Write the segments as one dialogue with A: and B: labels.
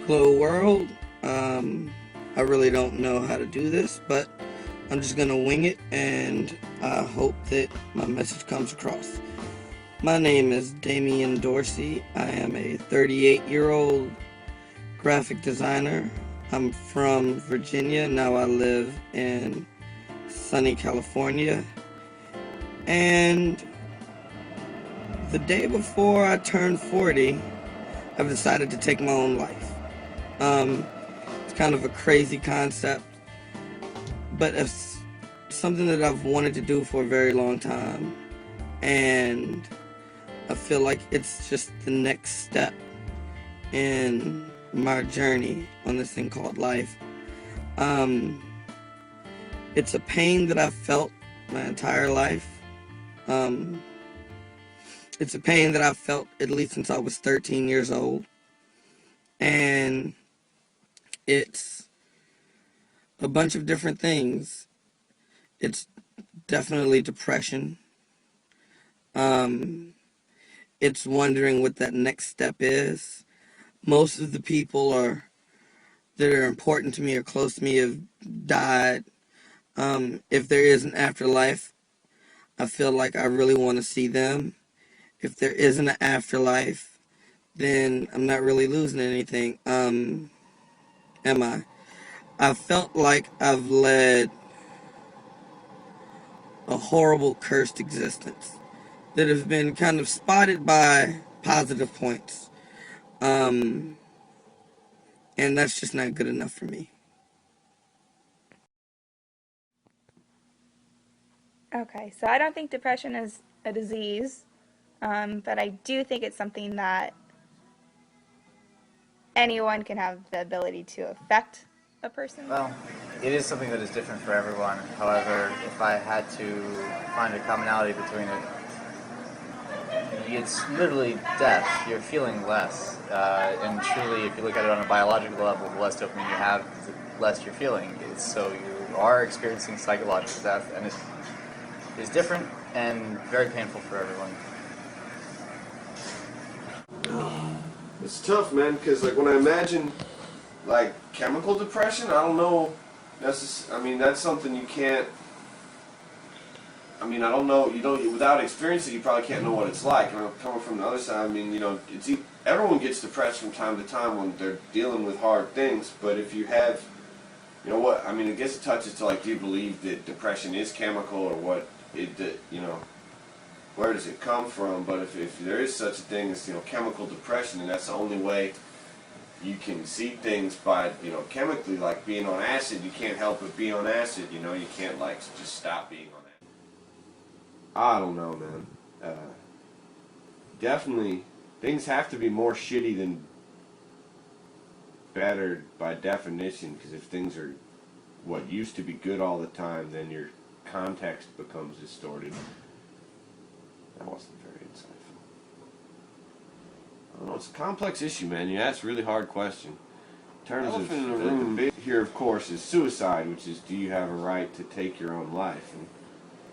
A: Hello world. I really don't know how to do this, but I'm just gonna wing it, and I hope that my message comes across. My name is Damian Dorsey. I am a 38-year-old graphic designer. I'm from Virginia. Now I live in sunny California. And the day before I turned 40, I've decided to take my own life. It's kind of a crazy concept, but it's something that I've wanted to do for a very long time, and I feel like it's just the next step in my journey on this thing called life. It's a pain that I've felt my entire life. It's a pain that I've felt at least since I was 13 years old, and it's a bunch of different things. It's definitely depression. It's wondering what that next step is. Most of the people that are important to me or close to me have died. If there is an afterlife, I feel like I really want to see them. If there isn't an afterlife, then I'm not really losing anything. Am I? I felt like I've led a horrible, cursed existence that has been kind of spotted by positive points. And that's just not good enough for me.
B: Okay, so I don't think depression is a disease, but I do think it's something that anyone can have the ability to affect a person.
C: Well, it is something that is different for everyone. However, if I had to find a commonality between it, it's literally death. You're feeling less. And truly, if you look at it on a biological level, the less dopamine you have, the less you're feeling. So you are experiencing psychological death, and it's different and very painful for everyone.
D: It's tough, man, because like when I imagine like chemical depression, I don't know. I mean, that's something you can't. I mean, I don't know. You don't without experiencing, you probably can't know what it's like. And I'm coming from the other side. I mean, everyone gets depressed from time to time when they're dealing with hard things. But if you have, what I mean, I guess it touches to like, do you believe that depression is chemical or what? Where does it come from? But if there is such a thing as chemical depression, and that's the only way you can see things by chemically, like being on acid, you can't help but be on acid. You can't like just stop being on acid. I don't know, man. Definitely, things have to be more shitty than better by definition. Because if things are what used to be good all the time, then your context becomes distorted. That wasn't very insightful. I don't know, it's a complex issue, man. You asked a really hard question. In terms of the big here, of course, is suicide, which is, do you have a right to take your own life? And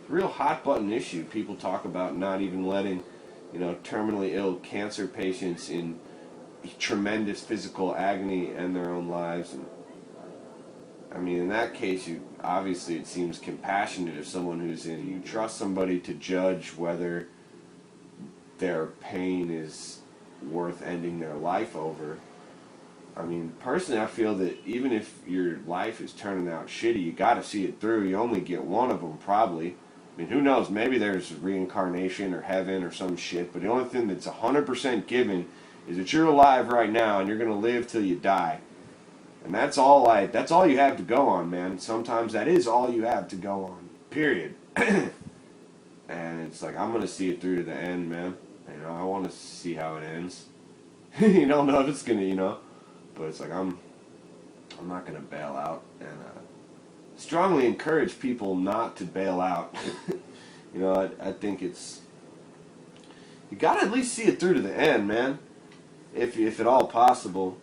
D: it's a real hot-button issue. People talk about not even letting, terminally ill cancer patients in tremendous physical agony end their own lives. And I mean, in that case, obviously it seems compassionate if someone who's in, you trust somebody to judge whether their pain is worth ending their life over. I mean, personally, I feel that even if your life is turning out shitty, you got to see it through. You only get one of them, probably. I mean, who knows? Maybe there's reincarnation or heaven or some shit, but the only thing that's 100% given is that you're alive right now and you're going to live till you die. And that's all you have to go on, man. Sometimes that is all you have to go on. Period. And it's like, I'm going to see it through to the end, man. I want to see how it ends. You don't know if it's going to, but it's like, I'm not going to bail out. And strongly encourage people not to bail out. I think it's, you got to at least see it through to the end, man. If at all possible.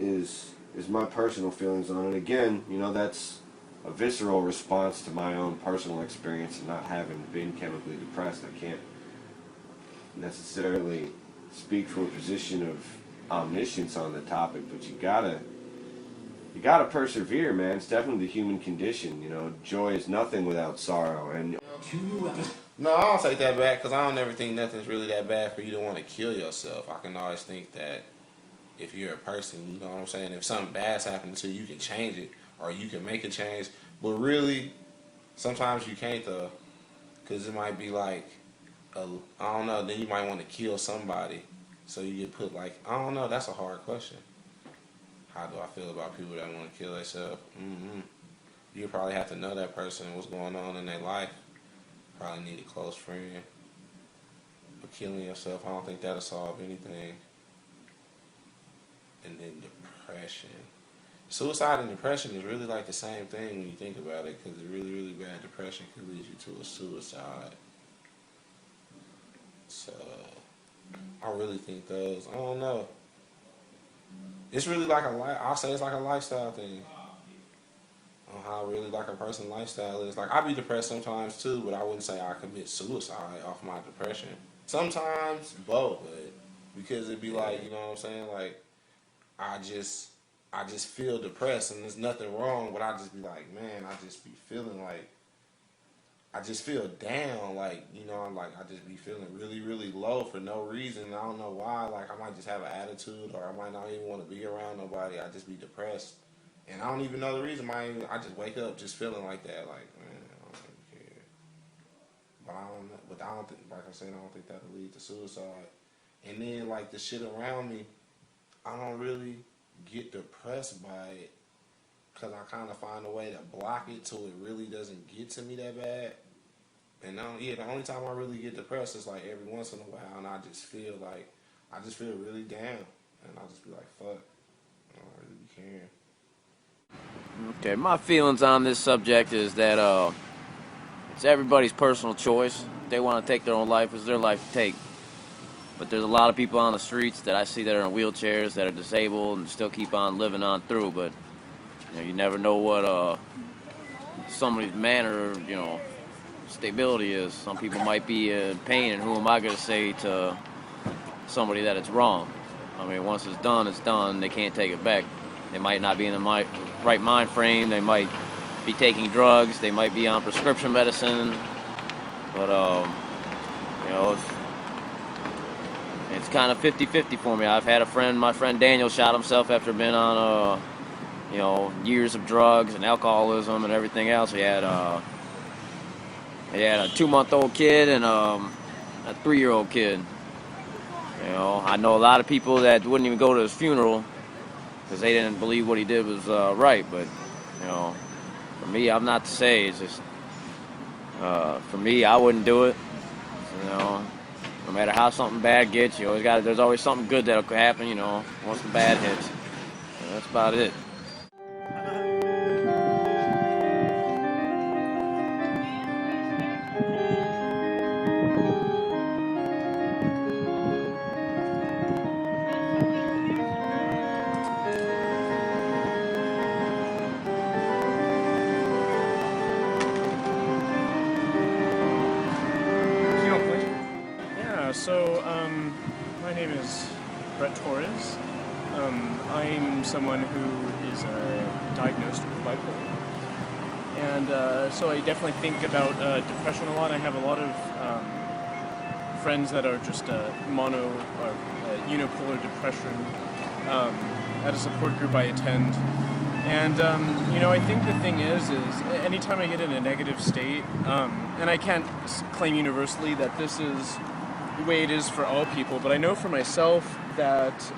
D: Is my personal feelings on it. Again, that's a visceral response to my own personal experience and not having been chemically depressed. I can't necessarily speak from a position of omniscience on the topic, but you gotta persevere, man. It's definitely the human condition. You know, joy is nothing without sorrow. And
E: No, I don't take that back because I don't ever think nothing's really that bad for you to want to kill yourself. I can always think that if you're a person, you know what I'm saying, if something bad's happening to you, you can change it or you can make a change. But really, sometimes you can't though, because it might be like, I don't know, then you might want to kill somebody. So you get put like, I don't know, that's a hard question. How do I feel about people that want to kill themselves? You probably have to know that person, what's going on in their life. Probably need a close friend. But killing yourself, I don't think that'll solve anything. And then depression. Suicide and depression is really like the same thing when you think about it, because really, really bad depression could lead you to a suicide. So, I really think those, I don't know. It's really like I'll say it's like a lifestyle thing. On how really like a person's lifestyle is. Like I be depressed sometimes too, but I wouldn't say I commit suicide off my depression. Sometimes both, but because it'd be like, you know what I'm saying, like I just feel depressed and there's nothing wrong, but I just be like, man, I just be feeling like I just feel down, like, you know, I just be feeling really, really low for no reason. I don't know why. Like I might just have an attitude, or I might not even want to be around nobody. I just be depressed. And I don't even know the reason. I just wake up just feeling like that. Like, man, I don't even care. But I don't think, like I said, I don't think that'll lead to suicide. And then, like, the shit around me, I don't really get depressed by it. Because I kind of find a way to block it so it really doesn't get to me that bad. And the only time I really get depressed is, like, every once in a while. And I just feel really down. And I just be like, fuck. I don't really be caring.
F: Okay, my feelings on this subject is that it's everybody's personal choice. If they want to take their own life, it's their life to take. But there's a lot of people on the streets that I see that are in wheelchairs, that are disabled, and still keep on living on through. But you never know what somebody's manner, stability is. Some people might be in pain, and who am I going to say to somebody that it's wrong? I mean, once it's done, it's done. They can't take it back. They might not be in the right mind frame. They might be taking drugs. They might be on prescription medicine. But, it's kind of 50-50 for me. I've had my friend Daniel shot himself after being on, years of drugs and alcoholism and everything else. He had a 2-month-old kid and a 3-year-old kid. I know a lot of people that wouldn't even go to his funeral because they didn't believe what he did was right. But, for me, I'm not to say. It's just, for me, I wouldn't do it. No matter how something bad gets, there's always something good that'll happen, once the bad hits. That's about it.
G: My name is Brett Torres. I'm someone who is diagnosed with bipolar. And so I definitely think about depression a lot. I have a lot of friends that are just mono or unipolar depression at a support group I attend. And, I think the thing is anytime I get in a negative state, and I can't claim universally that this is the way it is for all people, but I know for myself that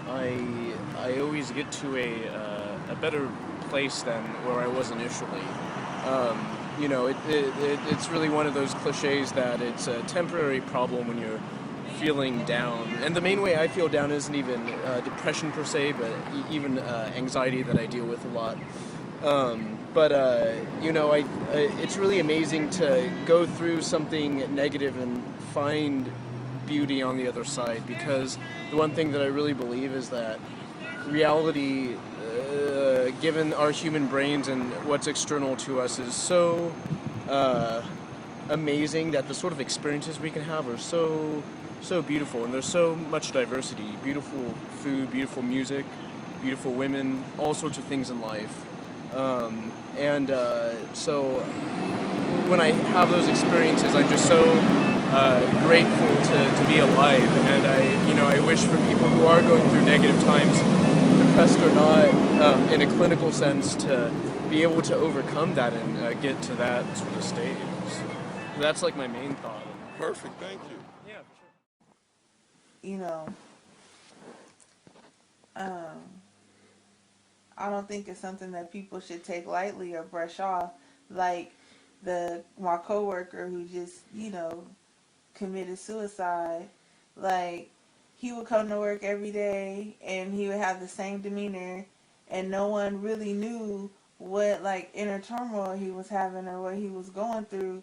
G: I always get to a better place than where I was initially. It's really one of those cliches that it's a temporary problem when you're feeling down. And the main way I feel down isn't even depression per se, but even anxiety that I deal with a lot. It's really amazing to go through something negative and find beauty on the other side, because the one thing that I really believe is that reality, given our human brains and what's external to us, is so amazing that the sort of experiences we can have are so so beautiful, and there's so much diversity. Beautiful food, beautiful music, beautiful women, all sorts of things in life. So when I have those experiences, I'm just so grateful to be alive. And I wish for people who are going through negative times, depressed or not, in a clinical sense, to be able to overcome that and get to that sort of stage. So that's like my main thought.
H: Perfect, thank you.
G: Yeah, for sure.
I: You know, I don't think it's something that people should take lightly or brush off. Like my coworker who just, committed suicide. Like, he would come to work every day and he would have the same demeanor, and no one really knew what inner turmoil he was having or what he was going through.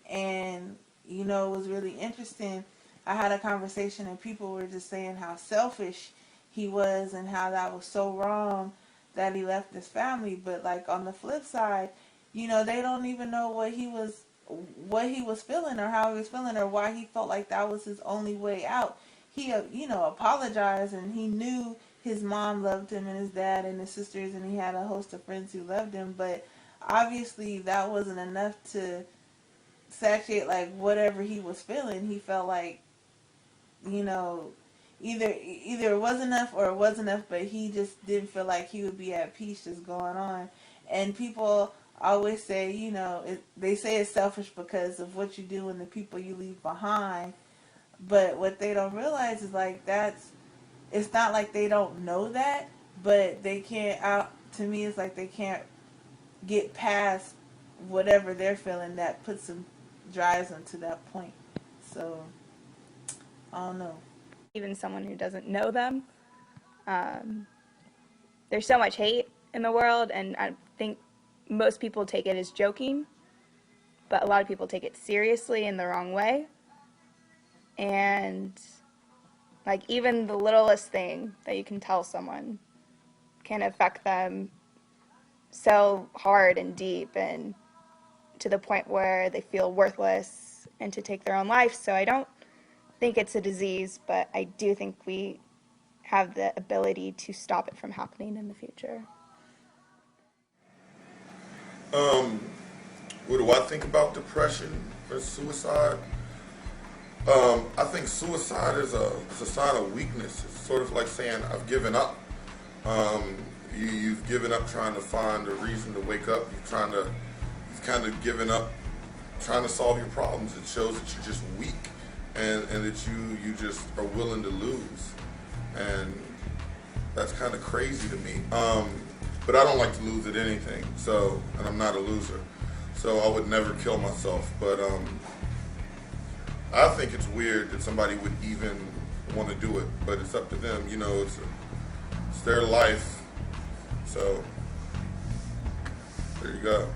I: And it was really interesting. I had a conversation and people were just saying how selfish he was and how that was so wrong that he left his family. But on the flip side, they don't even know what he was feeling or how he was feeling or why he felt like that was his only way out. He apologized, and he knew his mom loved him and his dad and his sisters, and he had a host of friends who loved him. But obviously that wasn't enough to satiate whatever he was feeling. He felt like either it was enough or it wasn't enough, but he just didn't feel like he would be at peace just going on. And people always say, they say it's selfish because of what you do and the people you leave behind. But what they don't realize is it's not like they don't know that, but they can't, to me, it's like they can't get past whatever they're feeling that drives them to that point. So, I don't know.
B: Even someone who doesn't know them. There's so much hate in the world, and I think most people take it as joking, but a lot of people take it seriously in the wrong way. And even the littlest thing that you can tell someone can affect them so hard and deep, and to the point where they feel worthless and to take their own life. So I don't think it's a disease, but I do think we have the ability to stop it from happening in the future.
H: What do I think about depression or suicide? I think suicide is a sign of weakness. It's sort of like saying, I've given up. You've given up trying to find a reason to wake up. You've kind of given up trying to solve your problems. It shows that you're just weak and that you just are willing to lose. And that's kind of crazy to me. But I don't like to lose at anything, and I'm not a loser. So I would never kill myself. But I think it's weird that somebody would even want to do it, but it's up to them. It's their life. So there you go.